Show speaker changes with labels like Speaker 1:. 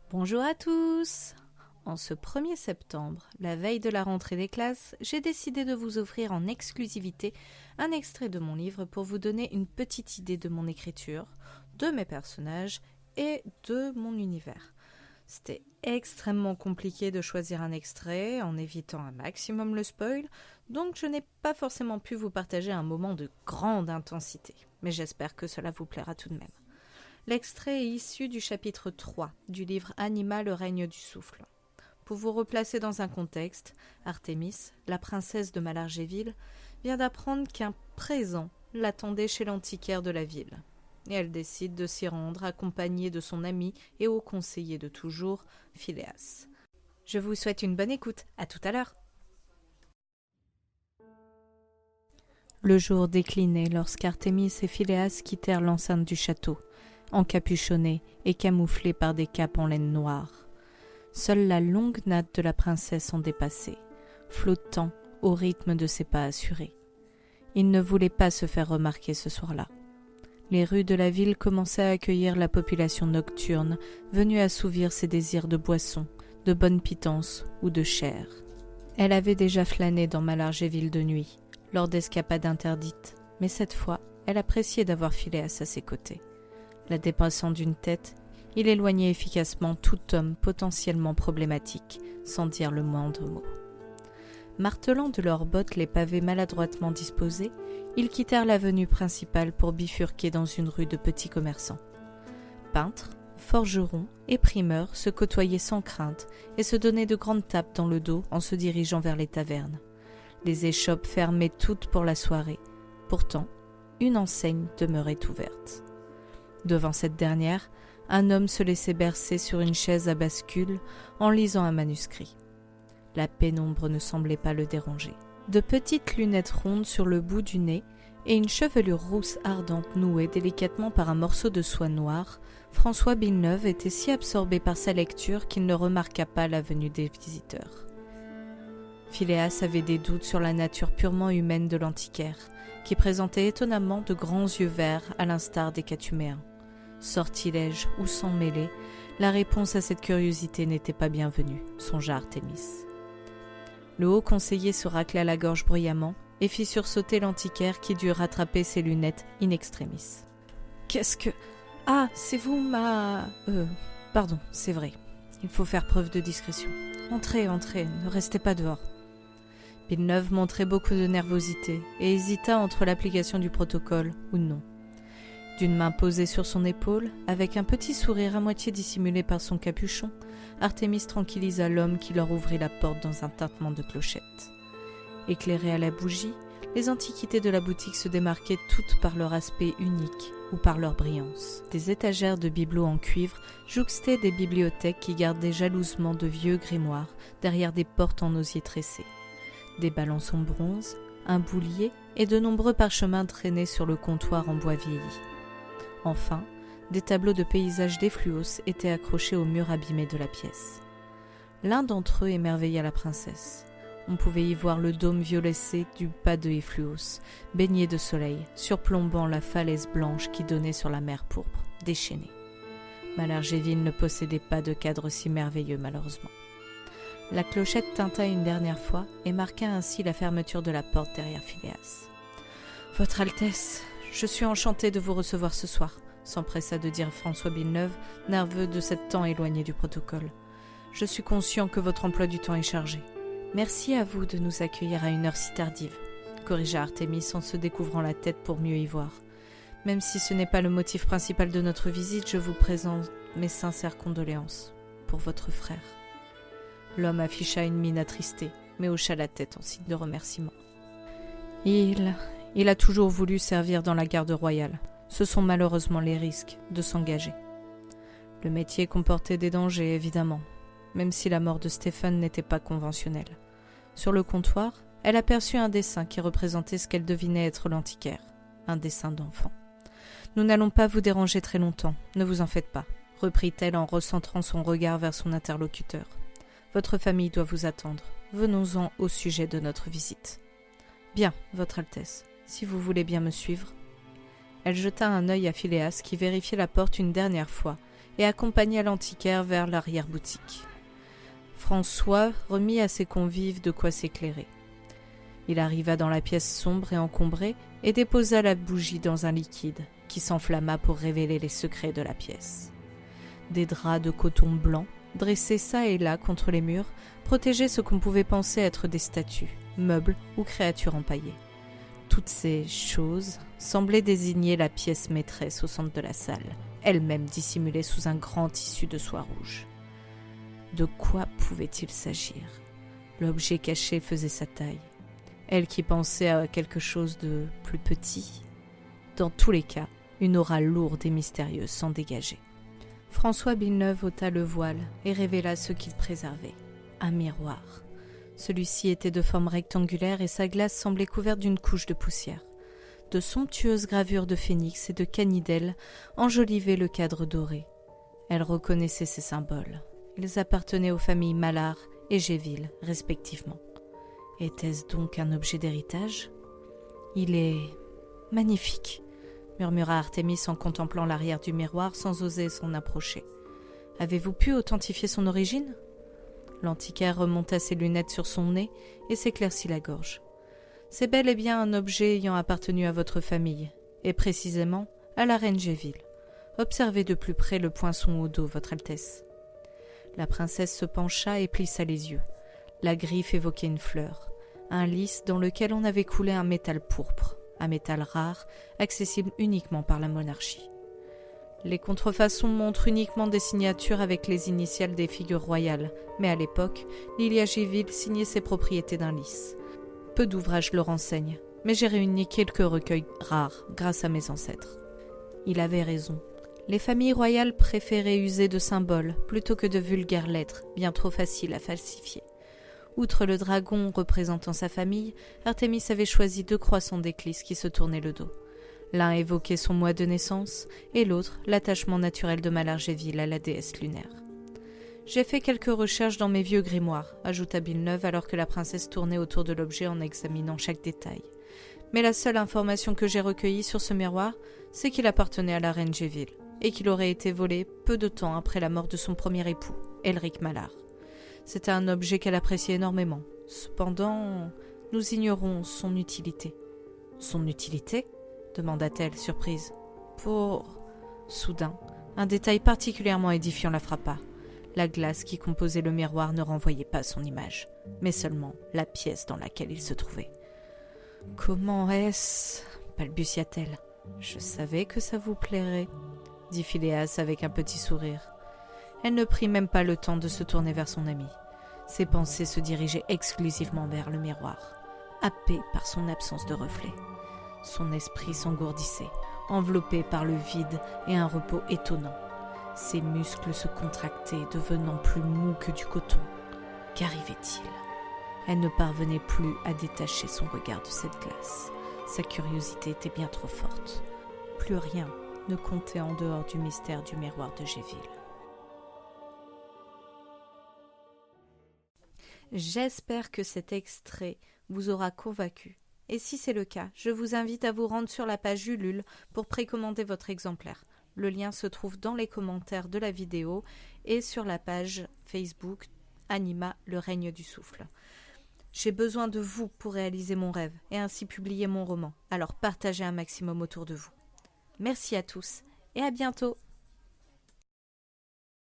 Speaker 1: Bonjour à tous! En ce 1er septembre, la veille de la rentrée des classes, j'ai décidé de vous offrir en exclusivité un extrait de mon livre pour vous donner une petite idée de mon écriture, de mes personnages et de mon univers. C'était extrêmement compliqué de choisir un extrait en évitant un maximum le spoil, donc je n'ai pas forcément pu vous partager un moment de grande intensité, mais j'espère que cela vous plaira tout de même. L'extrait est issu du chapitre 3 du livre Anima, le règne du souffle. Pour vous replacer dans un contexte, Artémis, la princesse de Malargéville, vient d'apprendre qu'un présent l'attendait chez l'antiquaire de la ville. Et elle décide de s'y rendre accompagnée de son ami et haut conseiller de toujours, Philéas. Je vous souhaite une bonne écoute, à tout à l'heure. Le jour déclinait lorsqu'Artémis et Philéas quittèrent l'enceinte du château, encapuchonnés et camouflés par des capes en laine noire. Seule la longue natte de la princesse en dépassait, flottant au rythme de ses pas assurés. Il ne voulait pas se faire remarquer ce soir-là. Les rues de la ville commençaient à accueillir la population nocturne venue assouvir ses désirs de boisson, de bonne pitance ou de chair. Elle avait déjà flâné dans Malargéville de nuit, lors d'escapades interdites, mais cette fois, elle appréciait d'avoir Philéas à ses côtés. La dépassant d'une tête, il éloignait efficacement tout homme potentiellement problématique, sans dire le moindre mot. Martelant de leurs bottes les pavés maladroitement disposés, ils quittèrent l'avenue principale pour bifurquer dans une rue de petits commerçants. Peintres, forgerons et primeurs se côtoyaient sans crainte et se donnaient de grandes tapes dans le dos en se dirigeant vers les tavernes. Les échoppes fermaient toutes pour la soirée. Pourtant, une enseigne demeurait ouverte. Devant cette dernière, un homme se laissait bercer sur une chaise à bascule en lisant un manuscrit. La pénombre ne semblait pas le déranger. De petites lunettes rondes sur le bout du nez et une chevelure rousse ardente nouée délicatement par un morceau de soie noire, François Villeneuve était si absorbé par sa lecture qu'il ne remarqua pas la venue des visiteurs. Philéas avait des doutes sur la nature purement humaine de l'antiquaire, qui présentait étonnamment de grands yeux verts à l'instar des Catuméens. Sortilège ou sans mêler, la réponse à cette curiosité n'était pas bienvenue, songea Artémis. Le haut conseiller se racla la gorge bruyamment et fit sursauter l'antiquaire qui dut rattraper ses lunettes in extremis. « Qu'est-ce que... Ah, c'est vous, Pardon, c'est vrai. Il faut faire preuve de discrétion. Entrez, ne restez pas dehors. » Villeneuve montrait beaucoup de nervosité et hésita entre l'application du protocole ou non. D'une main posée sur son épaule, avec un petit sourire à moitié dissimulé par son capuchon, Artémis tranquillisa l'homme qui leur ouvrit la porte dans un tintement de clochette. Éclairées à la bougie, les antiquités de la boutique se démarquaient toutes par leur aspect unique ou par leur brillance. Des étagères de bibelots en cuivre jouxtaient des bibliothèques qui gardaient jalousement de vieux grimoires derrière des portes en osier tressé. Des balances en bronze, un boulier et de nombreux parchemins traînaient sur le comptoir en bois vieilli. Enfin, des tableaux de paysages d'Effluos étaient accrochés au mur abîmé de la pièce. L'un d'entre eux émerveilla la princesse. On pouvait y voir le dôme violacé du pas de Effluos, baigné de soleil, surplombant la falaise blanche qui donnait sur la mer pourpre, déchaînée. Malargéville ne possédait pas de cadre si merveilleux, malheureusement. La clochette tinta une dernière fois et marqua ainsi la fermeture de la porte derrière Philéas. « Votre Altesse, je suis enchanté de vous recevoir ce soir », s'empressa de dire François Villeneuve, nerveux de cet temps éloigné du protocole. « Je suis conscient que votre emploi du temps est chargé. Merci à vous de nous accueillir à une heure si tardive, » corrigea Artémis en se découvrant la tête pour mieux y voir. « Même si ce n'est pas le motif principal de notre visite, je vous présente mes sincères condoléances pour votre frère. » L'homme afficha une mine attristée, mais hocha la tête en signe de remerciement. « Il a toujours voulu servir dans la garde royale. Ce sont malheureusement les risques de s'engager. » Le métier comportait des dangers, évidemment, même si la mort de Stéphane n'était pas conventionnelle. Sur le comptoir, elle aperçut un dessin qui représentait ce qu'elle devinait être l'antiquaire, un dessin d'enfant. « Nous n'allons pas vous déranger très longtemps, ne vous en faites pas, » reprit-elle en recentrant son regard vers son interlocuteur. « Votre famille doit vous attendre. Venons-en au sujet de notre visite. »« Bien, Votre Altesse, si vous voulez bien me suivre. » Elle jeta un œil à Philéas qui vérifiait la porte une dernière fois et accompagna l'antiquaire vers l'arrière-boutique. François remit à ses convives de quoi s'éclairer. Il arriva dans la pièce sombre et encombrée et déposa la bougie dans un liquide qui s'enflamma pour révéler les secrets de la pièce. Des draps de coton blanc, dressés çà et là contre les murs, protégeaient ce qu'on pouvait penser être des statues, meubles ou créatures empaillées. Toutes ces choses semblaient désigner la pièce maîtresse au centre de la salle, elle-même dissimulée sous un grand tissu de soie rouge. De quoi pouvait-il s'agir ? L'objet caché faisait sa taille. Elle qui pensait à quelque chose de plus petit. Dans tous les cas, une aura lourde et mystérieuse s'en dégageait. François Villeneuve ôta le voile et révéla ce qu'il préservait. Un miroir. Celui-ci était de forme rectangulaire et sa glace semblait couverte d'une couche de poussière. De somptueuses gravures de phénix et de canidelles enjolivaient le cadre doré. Elle reconnaissait ces symboles. Ils appartenaient aux familles Mallard et Géville, respectivement. Était-ce donc un objet d'héritage ? Il est magnifique, murmura Artémis en contemplant l'arrière du miroir sans oser s'en approcher. Avez-vous pu authentifier son origine ? L'antiquaire remonta ses lunettes sur son nez et s'éclaircit la gorge. C'est bel et bien un objet ayant appartenu à votre famille, et précisément à la reine Géville. Observez de plus près le poinçon au dos, votre Altesse. La princesse se pencha et plissa les yeux. La griffe évoquait une fleur, un lys dans lequel on avait coulé un métal pourpre, un métal rare, accessible uniquement par la monarchie. Les contrefaçons montrent uniquement des signatures avec les initiales des figures royales, mais à l'époque, Lilia Géville signait ses propriétés d'un lys. Peu d'ouvrages le renseignent, mais j'ai réuni quelques recueils rares grâce à mes ancêtres. Il avait raison. Les familles royales préféraient user de symboles plutôt que de vulgaires lettres, bien trop faciles à falsifier. Outre le dragon représentant sa famille, Artémis avait choisi 2 croissants d'éclisse qui se tournaient le dos. L'un évoquait son mois de naissance et l'autre l'attachement naturel de Mallard Géville à la déesse lunaire. J'ai fait quelques recherches dans mes vieux grimoires, ajouta Villeneuve alors que la princesse tournait autour de l'objet en examinant chaque détail. Mais la seule information que j'ai recueillie sur ce miroir, c'est qu'il appartenait à la reine Géville et qu'il aurait été volé peu de temps après la mort de son premier époux, Elric Mallard. C'était un objet qu'elle appréciait énormément. Cependant, nous ignorons son utilité. Son utilité ? Demanda-t-elle, surprise. Soudain, un détail particulièrement édifiant la frappa. La glace qui composait le miroir ne renvoyait pas son image, mais seulement la pièce dans laquelle il se trouvait. « Comment est-ce » balbutia-t-elle. « Je savais que ça vous plairait » dit Philéas avec un petit sourire. Elle ne prit même pas le temps de se tourner vers son ami. Ses pensées se dirigeaient exclusivement vers le miroir, happé par son absence de reflet. Son esprit s'engourdissait, enveloppé par le vide et un repos étonnant. Ses muscles se contractaient, devenant plus mous que du coton. Qu'arrivait-il ? Elle ne parvenait plus à détacher son regard de cette glace. Sa curiosité était bien trop forte. Plus rien ne comptait en dehors du mystère du miroir de Géville. J'espère que cet extrait vous aura convaincu. Et si c'est le cas, je vous invite à vous rendre sur la page Ulule pour précommander votre exemplaire. Le lien se trouve dans les commentaires de la vidéo et sur la page Facebook Anima, le règne du souffle. J'ai besoin de vous pour réaliser mon rêve et ainsi publier mon roman. Alors partagez un maximum autour de vous. Merci à tous et à bientôt.